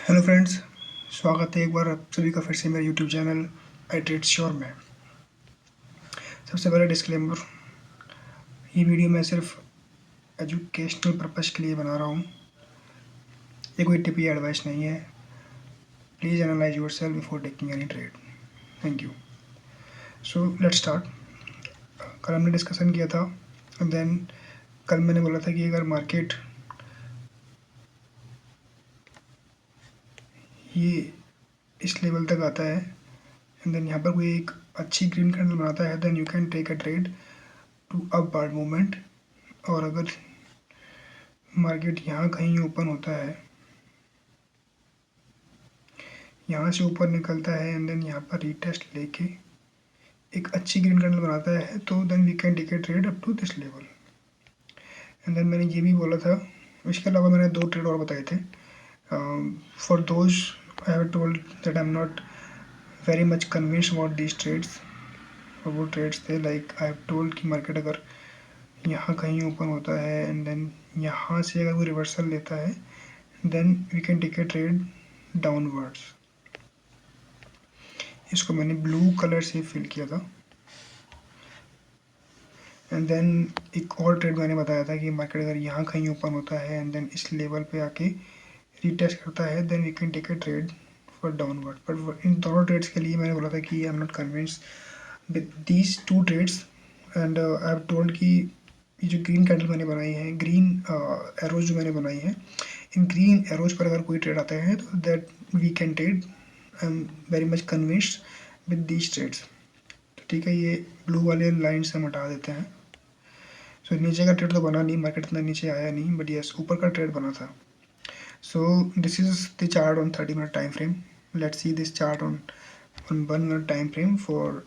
Hello friends, स्वागत है एक बार आप सभी का फिर से मेरे यूट्यूब चैनल आई ट्रेड श्योर में। सबसे पहले डिस्क्लेमर, ये वीडियो मैं सिर्फ एजुकेशनल पर्पज़ के लिए बना रहा हूँ। ये कोई टिप या एडवाइस नहीं है। Please analyse your self before taking any trade. Thank you. So let's start. कल हमने डिस्कशन किया था एंड देन कल मैंने बोला था कि अगर मार्केट ये इस लेवल तक आता है एंड देन यहाँ पर कोई एक अच्छी ग्रीन कैंडल बनाता है, then you can take a trade to upward movement. और अगर मार्केट यहाँ कहीं ओपन होता है, यहाँ से ऊपर निकलता है एंड देन यहाँ पर रीटेस्ट लेके एक अच्छी ग्रीन कैंडल बनाता है, तो then we can take a trade up to this level. And then मैंने ये भी बोला था, इसके अलावा मैंने 2 ट्रेड और बताए थे। For those I have told that I am not very much convinced about these trades. और वो ट्रेड्स थे लाइक आई हैव टोल्ड कि मार्केट अगर यहाँ कहीं ओपन होता है एंड देन यहाँ से अगर वो रिवर्सल लेता है, then we can take a trade downwards. इसको मैंने ब्लू कलर से फिल किया था। एंड देन एक और ट्रेड मैंने बताया था कि मार्केट अगर यहाँ कहीं ओपन होता है एंड देन इस लेवल पे आके रीटेस्ट करता है, then we can take a trade for downward. But इन दोनों ट्रेड्स के लिए मैंने बोला था कि I am not convinced with these 2 trades. And I have told कि ये जो ग्रीन कैंडल मैंने बनाई है, ग्रीन एरोज जो मैंने बनाई है, इन ग्रीन एरोज पर अगर कोई ट्रेड आता है तो that we can trade. I am very much convinced with these trades. ठीक है, ये ब्लू वाले लाइन से हम हटा देते हैं। सो नीचे का ट्रेड तो बना नहीं, मार्केट इतना नीचे आया नहीं, बट यस ऊपर का ट्रेड बना था। So this is the chart on 30-minute time frame. Let's see this chart on 1 minute time frame for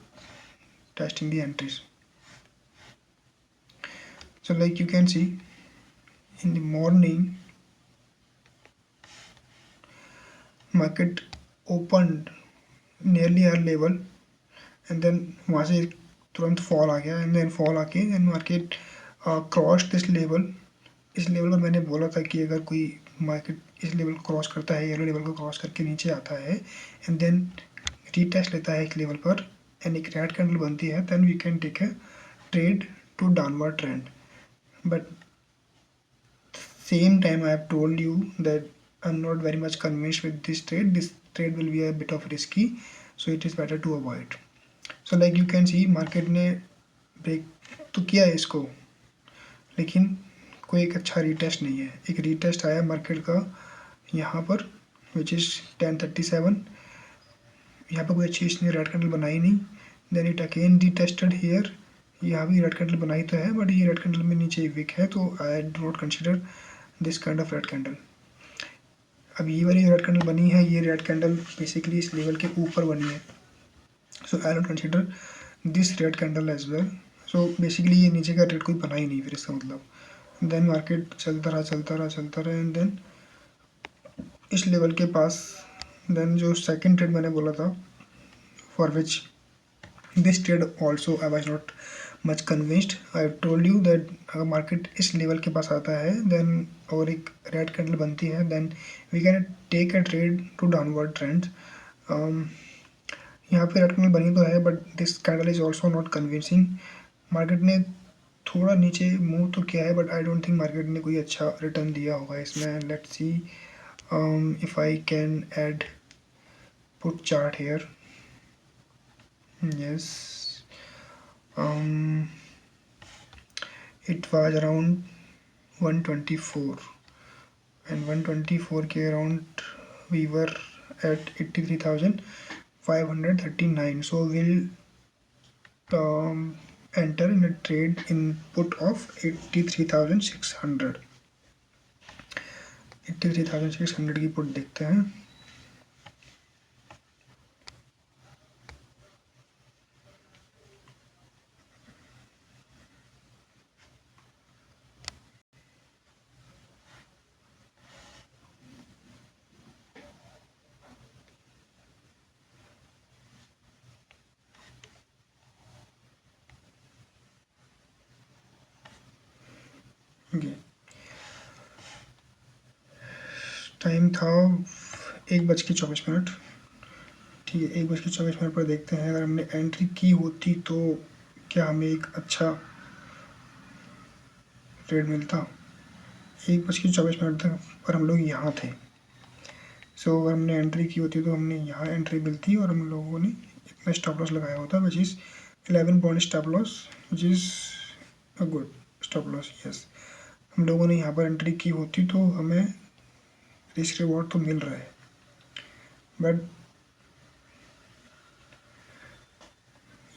testing the entries. So like you can see, in the morning market opened nearly our level and then वहाँ से तुरंत fall आ गया and then fall आके and market cross this level. इस level पर मैंने बोला था कि अगर कोई मार्केट इस लेवल को क्रॉस करता है, येलो लेवल को क्रॉस करके नीचे आता है एंड देन रीटेस्ट लेता है इस लेवल पर एंड एक रेड कैंडल बनती है, then we can take a trade to downward trend. But same time I have told you that I'm not very much convinced with this trade. This trade will be a bit of risky, so it is better to avoid. So like you can see, market ने break तो किया है इसको, लेकिन कोई एक अच्छा retest नहीं है। एक रीटेस्ट आया मार्केट का यहाँ पर विच इज़ 1037। यहाँ पर कोई अच्छी इसने रेड कैंडल बनाई नहीं, देन इट अगेन रीटेस्टेड हियर। यहाँ भी रेड कैंडल बनाई तो है, बट ये रेड कैंडल में नीचे वीक है, तो I do not consider this kind of red candle. अब ये वाली रेड कैंडल बनी है, ये रेड कैंडल बेसिकली इस लेवल के ऊपर बनी है, so I don't consider this red candle as well. So basically ये नीचे का ट्रेड कोई बना ही नहीं फिर इसका मतलब। देन मार्केट चलता रहा एंड देन इस लेवल के पास, देन जो सेकंड ट्रेड मैंने बोला था for which this trade also I was not much convinced. I told you that अगर मार्केट इस लेवल के पास आता है देन और एक रेड कैंडल बनती है, then we can take a trade to downward trend. यहाँ पे रेड कैंडल बनी तो है, but this candle is also not convincing. Market ने थोड़ा नीचे मूव तो किया है, but I don't think market ने कोई अच्छा रिटर्न दिया होगा इसमें। Let's see if I can add put chart here. Yes, it was around 124 and 124 के around we were at 83,539. So we'll enter in a trade in put of 83,600 की put देखते हैं। टाइम था 1:24, ठीक है। 1:24 पर देखते हैं, अगर हमने एंट्री की होती तो क्या हमें एक अच्छा ट्रेड मिलता। 1:24 तक पर हम लोग यहाँ थे। सो अगर हमने एंट्री की होती तो हमने यहाँ एंट्री मिलती और हम लोगों ने इतना स्टॉप लॉस लगाया होता, which is 11 point stop loss, which is a good stop loss. Yes, हम लोगों ने यहाँ पर एंट्री की होती तो हमें रिस्क रिवॉर्ड तो मिल रहा है, बट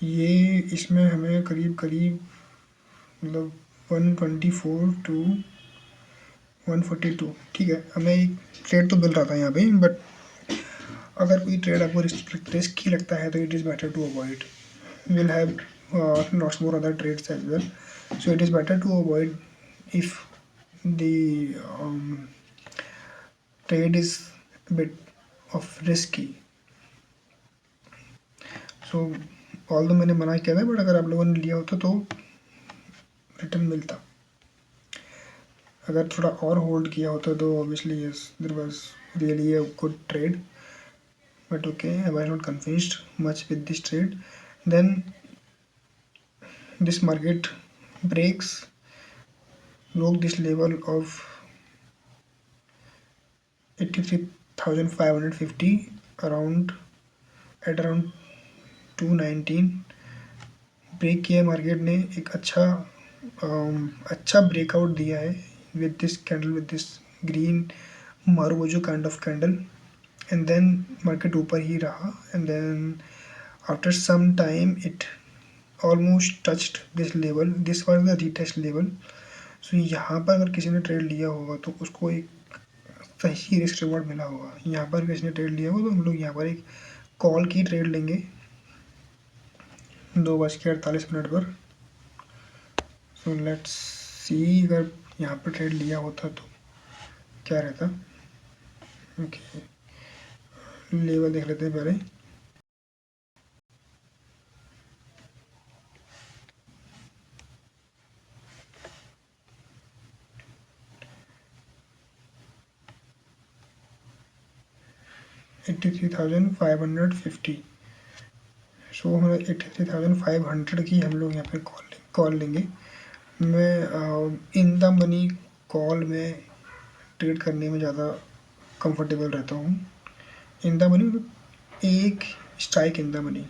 ये इसमें हमें करीब करीब मतलब 124 टू 142, ठीक है, हमें एक ट्रेड तो मिल रहा था यहाँ पे। बट अगर कोई ट्रेड आपको रिस्की लगता है तो it is better to avoid. Will have lots more other trades as well, so it is better to avoid if the trade is a bit of risky. So although मैंने मना किया था, but अगर आप लोगों ने लिया होता तो रिटर्न मिलता। अगर थोड़ा और होल्ड किया होता तो obviously yes, there was really a good trade, but okay, I was not convinced much with this trade. Then this market broke this level of 83,550 around at around 219 break किया market ने। एक अच्छा breakout दिया है with this candle, with this green marubozu kind of candle, and then market ऊपर ही रहा, and then after some time it almost touched this level, this was the retest level. So यहाँ पर अगर किसी ने ट्रेड लिया होगा तो उसको एक सही रिस्क रिवॉर्ड मिला होगा। यहाँ पर किसी ने ट्रेड लिया होगा तो हम लोग यहाँ पर एक कॉल की ट्रेड लेंगे 2:48 पर। सो लेट्स सी, अगर यहाँ पर ट्रेड लिया होता तो क्या रहता। ओके, लेवल देख लेते हैं पहले। $83,550। सो हम 83,500 की हम लोग यहाँ पे कॉल लेंगे। मैं इन द मनी कॉल में ट्रेड करने में ज़्यादा कंफर्टेबल रहता हूँ। इन द मनी एक स्ट्राइक इन द मनी।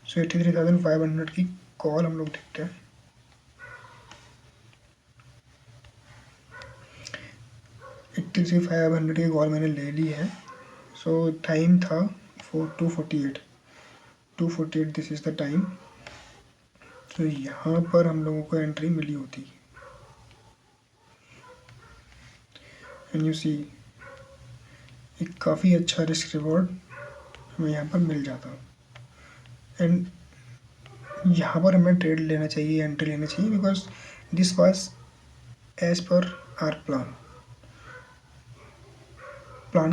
सो 83,500 की कॉल हम लोग देखते हैं। 83,500 की कॉल मैंने ले ली है। सो टाइम था 248, दिस इज़ द टाइम। तो यहाँ पर हम लोगों को एंट्री मिली होती, एंड यू सी एक काफ़ी अच्छा रिस्क रिवॉर्ड हमें यहाँ पर मिल जाता। एंड यहाँ पर हमें ट्रेड लेना चाहिए, एंट्री लेना चाहिए, because this was as per our plan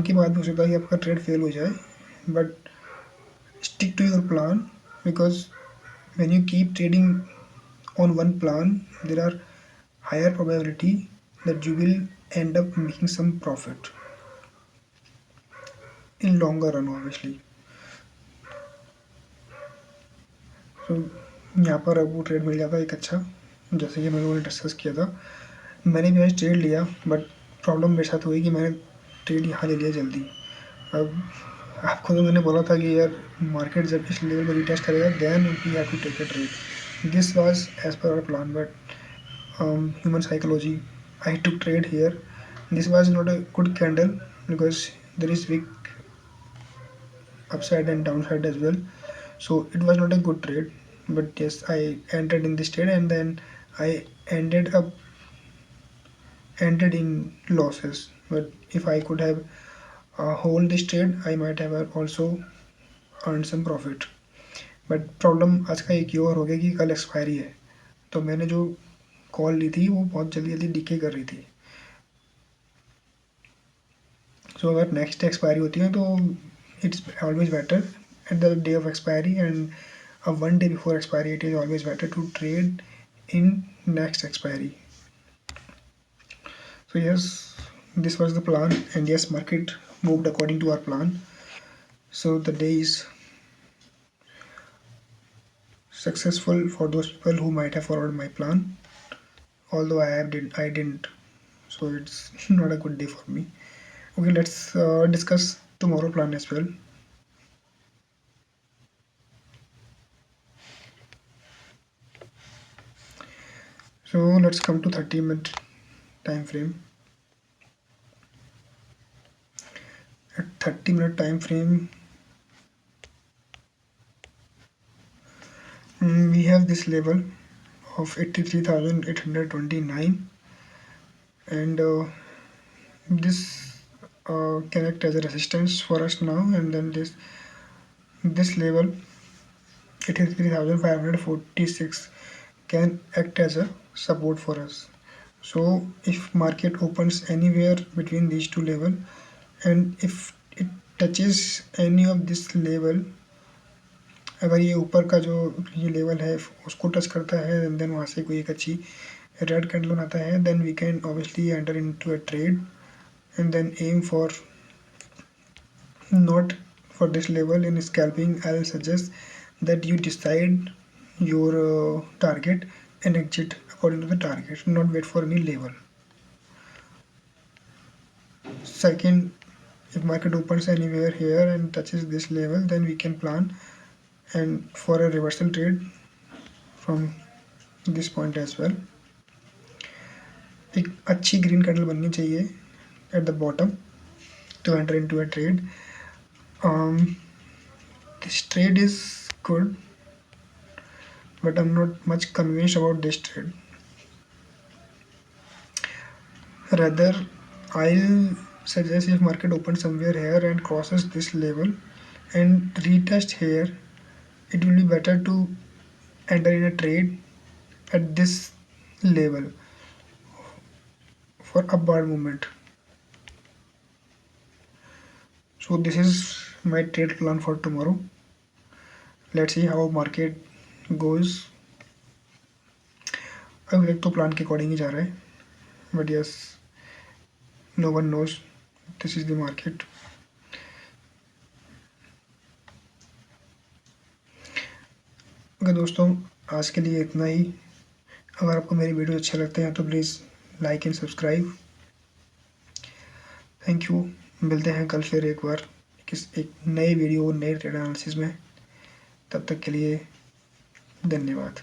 के बाद हो सकता है कि आपका ट्रेड फेल हो जाए, but stick to your plan, because when you keep trading on one plan, there are higher probability that you will end up making some profit in longer run obviously. So यहाँ पर अब वो trade मिल जाता है एक अच्छा, जैसे कि हम लोगों ने डिस्कस किया था। मैंने भी आज ट्रेड लिया, बट प्रॉब्लम मेरे साथ हुई कि मैंने ट्रेड यहाँ ले लिया जल्दी। अब आपको तो मैंने बोला था कि यार मार्केट जब इस लेवल पर रिटेस्ट करेगा then we have to take a trade. This was as per our plan, but human psychology, I took trade here. This was not a good candle because there is weak upside and downside as well, so it was not a good trade. But yes, I entered in this trade, and then I ended in losses. But if I could have hold this trade, I might have also earned some profit. But problem आज का एक और हो गया कि कल expiry है, तो मैंने जो कॉल ली थी वो बहुत जल्दी जल्दी डीके कर रही थी। सो अगर नेक्स्ट एक्सपायरी होती है तो it's always better at the day of expiry, and one day before expiry it is always better to trade in next expiry. So yes, this was the plan, and yes, market moved according to our plan. So the day is successful for those people who might have followed my plan, although I didn't, so it's not a good day for me. Okay, let's discuss tomorrow plan as well. So let's come to 30-minute time frame. At 30-minute time frame, we have this level of 83,829, and this can act as a resistance for us now, and then this level 83,546 can act as a support for us. So if market opens anywhere between these two level, and if it touches any of this level, अगर ये ऊपर का जो ये level है उसको touch करता है, and then वहाँ से कोई एक अच्छी रेड कैंडल बनाता है, then we can obviously enter into a trade and then aim for not for this level. In scalping, I'll suggest that you decide your target and exit according to the target, not wait for any level. Second, if market opens anywhere here and touches this level, then we can plan and for a reversal trade from this point as well. एक अच्छी green candle बननी चाहिए at the bottom to enter into a trade. This trade is good, but I'm not much convinced about this trade. Rather, I'll suggest if market opens somewhere here and crosses this level and retest here, it will be better to enter in a trade at this level for upward movement. So this is my trade plan for tomorrow. Let's see how market goes. अभी तक तो plan के according ही जा रहा है, but yes, no one knows, this is the market. Okay दोस्तों, आज के लिए इतना ही. अगर आपको मेरी वीडियो अच्छे लगते हैं तो please like and subscribe. Thank you. मिलते हैं कल फिर एक बार एक नए वीडियो नए ट्रेड एनालिसिस में. तब तक के लिए धन्यवाद.